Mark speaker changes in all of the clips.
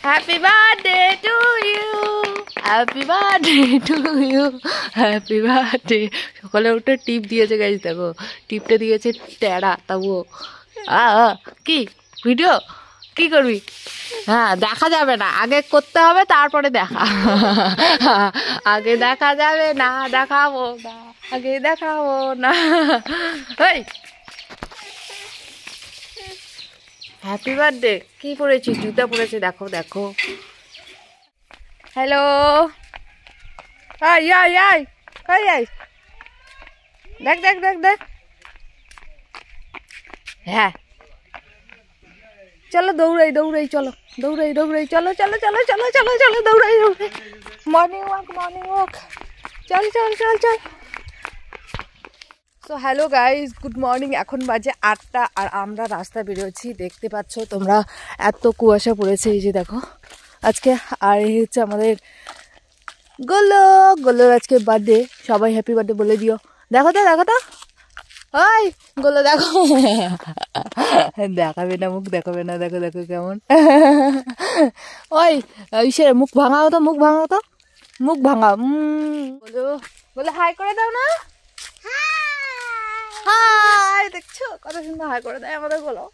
Speaker 1: Happy birthday to you, happy birthday to you, happy birthday. সকালে ওটা টিপ দিয়েছে guys, দেখো টিপটা দিয়েছে টেরা। তবুও কি ভিডিও কি করবি? হ্যাঁ, দেখা যাবে না, আগে করতে হবে তারপরে দেখা। আগে দেখা যাবে না, দেখাবো না, আগে দেখাবো না। এই হ্যাপি বার্থডে। কি পরেছি? জুতা পরেছে, দেখো দেখো। হ্যালো, দেখ দেখ দেখ দেখ। হ্যাঁ চলো দৌড়াই দৌড়াই, চলো দৌড়াই দৌড়াই, চলো চলো চলো চলো চলো চলো দৌড়াই দৌড়াই। মর্নিং ওয়াক, মর্নিং ওয়াক, চল চল চল চল। So hello guys, good morning. এখন বাজে 8টা আর আমরা রাস্তায় বেরোচ্ছি। দেখতে পাচ্ছ তোমরা এত কুয়াশা পড়েছে, এই যে দেখো আজকে। আর এই হচ্ছে আমাদের গোল্লোর আজকে বার্থডে। সবাই হ্যাপি বার্থডে বলে দিও। দেখো তো দেখো তো, ওই গোল্লো দেখো। দেখাবে না মুখ, দেখাবে না, দেখো দেখো কেমন। ওই সে মুখ ভাঙাও তো, মুখ ভাঙাও তো, মুখ ভাঙাও। বলে হাই করে দাও না। হাই, দেখছো কত সুন্দর হাই করে দেয় আমাদের গোলো।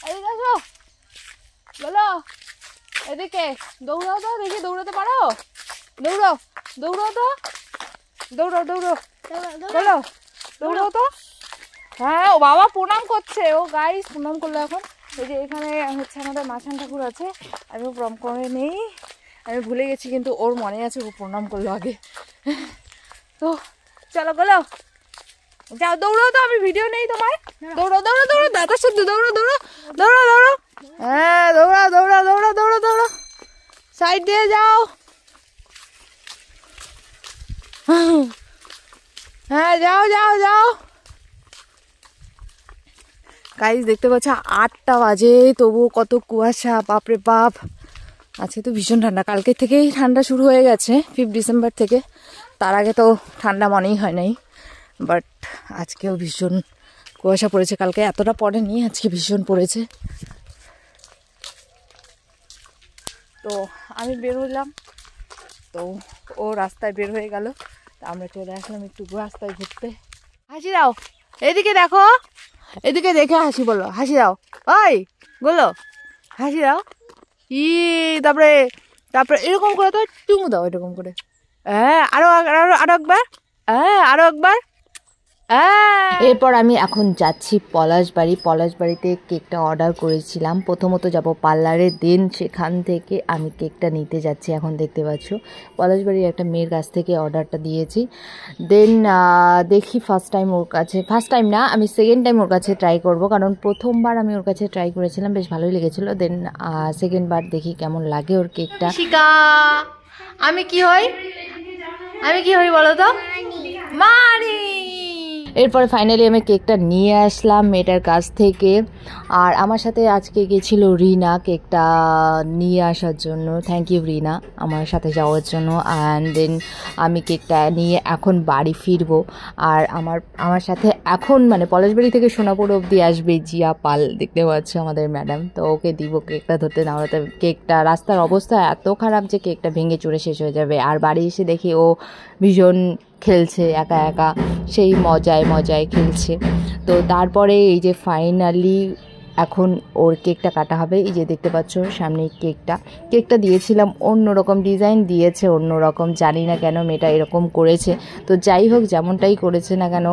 Speaker 1: এদিকে আসো গোলো, এদিকে দৌড়াও তো, দেখি দৌড়াতে পারো? দৌড়াও দৌড়াও তো, দৌড়াও দৌড়াও গোলো, দৌড়াও তো। হ্যাঁ, ও বাবা প্রণাম করছে, ও গাইস প্রণাম করলো এখন। এই যে এখানে হচ্ছে আমাদের মাছান ঠাকুর আছে, আমি প্রণাম করে নেই, আমি ভুলে গেছি, কিন্তু ওর মনে আছে, ও প্রণাম করলো আগে। তো চলো গোলো, যাও দৌড়ো তো, আমি ভিডিও নেই তোমার। দৌড়ো দৌড়ো দৌড়ো, দাদা শুদ্ধ দৌড়ো দৌড়ো দৌড়ো দৌড়ো। হ্যাঁ দৌড়া দৌড়া দৌড়া দৌড়ো দৌড়ো, সাইড দিয়ে যাও। হ্যাঁ যাও যাও যাও। গাইস দেখতে পাচ্ছ 8টা বাজে, তবুও কত কুয়াশা, বাপরে বাপ। আজকে তো ভীষণ ঠান্ডা, কালকে থেকেই ঠান্ডা শুরু হয়ে গেছে, 5 ডিসেম্বর থেকে। তার আগে তো ঠান্ডা মনেই হয় নাই, বাট আজকেও ভীষণ কুয়াশা পড়েছে। কালকে এতটা পড়েনি, আজকে ভীষণ পড়েছে। তো আমি বের হলাম, তো ও রাস্তায় বের হয়ে গেল, তা আমরা চলে আসলাম একটু রাস্তায় ঘুরতে। হাসি দাও, এদিকে দেখো, এদিকে দেখে হাসি বলো, হাসি দাও। ওই বলো হাসি দাও। তারপরে তারপরে এরকম করে তো চুমু দাও, এরকম করে। হ্যাঁ আরো আরো আরো একবার, হ্যাঁ আরো একবার। এরপর আমি এখন যাচ্ছি পলাশবাড়িতে কেকটা অর্ডার করেছিলাম। প্রথমত যাব পার্লারে, দেন সেখান থেকে আমি কেকটা নিতে যাচ্ছি। এখন দেখতে পাচ্ছ পলাশবাড়ির একটা মেয়ের কাছ থেকে অর্ডারটা দিয়েছি। দেন দেখি ফার্স্ট টাইম না, আমি সেকেন্ড টাইম ওর কাছে ট্রাই করব, কারণ প্রথমবার আমি ওর কাছে ট্রাই করেছিলাম, বেশ ভালোই লেগেছিল। দেন সেকেন্ড বার দেখি কেমন লাগে ওর কেকটা। আমি কি হই বলো তো? মানি। এরপরে ফাইনালি আমি কেকটা নিয়ে আসলাম মেয়েটার কাছ থেকে। আর আমার সাথে আজকে গেছিল রিনা কেকটা নিয়ে আসার জন্য। থ্যাংক ইউ রিনা আমার সাথে যাওয়ার জন্য। অ্যান্ড দেন আমি কেকটা নিয়ে এখন বাড়ি ফিরবো। আর আমার সাথে এখন মানে পলাশবাড়ি থেকে সোনাপুর অবধি আসবে জিয়া পাল, দেখতে পাচ্ছ আমাদের ম্যাডাম। তো ওকে দিব কেকটা ধরতে, না হলে কেকটা রাস্তার অবস্থা এত খারাপ যে কেকটা ভেঙে চুরে শেষ হয়ে যাবে। আর বাড়ি এসে দেখি ও ভীষণ খেলছে একা একা, সেই মজায় খেলছে। তো তারপরে এই যে ফাইনালি এখন ওর কেকটা কাটা হবে। এই যে দেখতে পাচ্ছ সামনে কেকটা দিয়েছিলাম অন্যরকম ডিজাইন দিয়েছে, অন্যরকম, জানি না কেন মেয়েটা এরকম করেছে। তো যাই হোক, যেমনটাই করেছে না কেন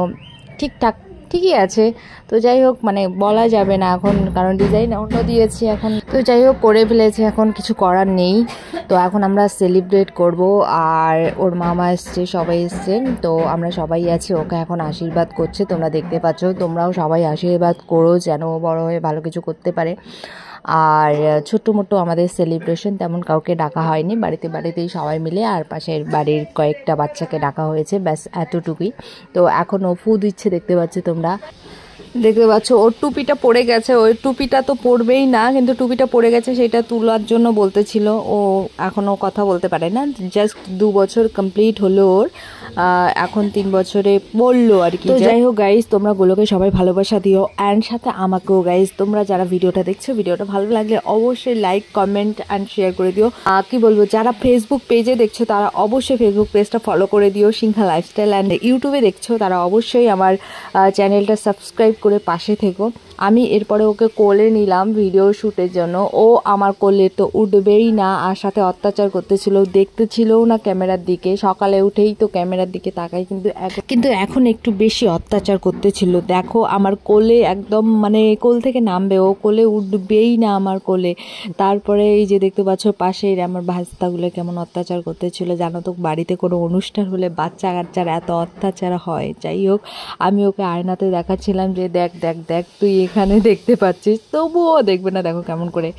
Speaker 1: ঠিকই আছে। তো যাই হোক, মানে বলা যাবে না এখন, কারণ ডিজাইন অন্য দিয়েছে এখন। তো যাই হোক, করে ফেলেছে, এখন কিছু করার নেই। তো এখন আমরা সেলিব্রেট করব। আর ওর মামা এসছে, সবাই এসছে, তো আমরা সবাই আছি। ওকে এখন আশীর্বাদ করছে, তোমরা দেখতে পাচ্ছ। তোমরাও সবাই আশীর্বাদ করো যেন ও বড় হয়ে ভালো কিছু করতে পারে। আর ছোট্ট মোটো আমাদের সেলিব্রেশন, তেমন কাউকে ডাকা হয়নি, বাড়িতেই সবাই মিলে, আর পাশের বাড়ির কয়েকটা বাচ্চাকে ডাকা হয়েছে, ব্যাস এতটুকুই। তো এখন ও ফু দিচ্ছে, দেখতে পাচ্ছ তোমরা, দেখতে পাচ্ছ। ওর টুপিটা পড়ে গেছে, ওই টুপিটা তো পড়বেই না, কিন্তু টুপিটা পড়ে গেছে, সেটা তোলার জন্য বলতেছিল। ও এখনও কথা বলতে পারে না, জাস্ট 2 বছর কমপ্লিট হলো ওর। এখন 3 বছরে পড়লো আর কি। তো যাই হোক গাইজ, তোমরা গোলোকে সবাই ভালোবাসা দিও, অ্যান্ড সাথে আমাকেও গাইজ। তোমরা যারা ভিডিওটা দেখছো, ভিডিওটা ভালো লাগলে অবশ্যই লাইক, কমেন্ট অ্যান্ড শেয়ার করে দিও। কি বলবো, যারা ফেসবুক পেজে দেখছো তারা অবশ্যই ফেসবুক পেজটা ফলো করে দিও, সিংহা লাইফস্টাইল। অ্যান্ড ইউটিউবে দেখছো তারা অবশ্যই আমার চ্যানেলটা সাবস্ক্রাইব করে পাশে থেকো। আমি এরপরে ওকে কোলে নিলাম ভিডিও শ্যুটের জন্য। ও আমার কোলে তো উঠবেই না, আর সাথে অত্যাচার করতেছিল, দেখতেছিলও না ক্যামেরার দিকে। সকালে উঠেই তো ক্যামেরার দিকে তাকাই, কিন্তু এখন একটু বেশি অত্যাচার করতেছিল। দেখো আমার কোলে একদম মানে কোল থেকে নামবে, ও কোলে উঠবেই না আমার কোলে। তারপরে এই যে দেখতে পাচ্ছ পাশেই আমার ভাস্তাগুলো কেমন অত্যাচার করতেছিল। জানো তো, বাড়িতে কোনো অনুষ্ঠান হলে বাচ্চা কাচ্চার এত অত্যাচার হয়। যাই হোক, আমি ওকে আয়নাতে দেখাচ্ছিলাম যে দেখ দেখ দেখ তুই এখানে দেখতে পাচ্ছিস, তবুও দেখবে না, দেখো কেমন করে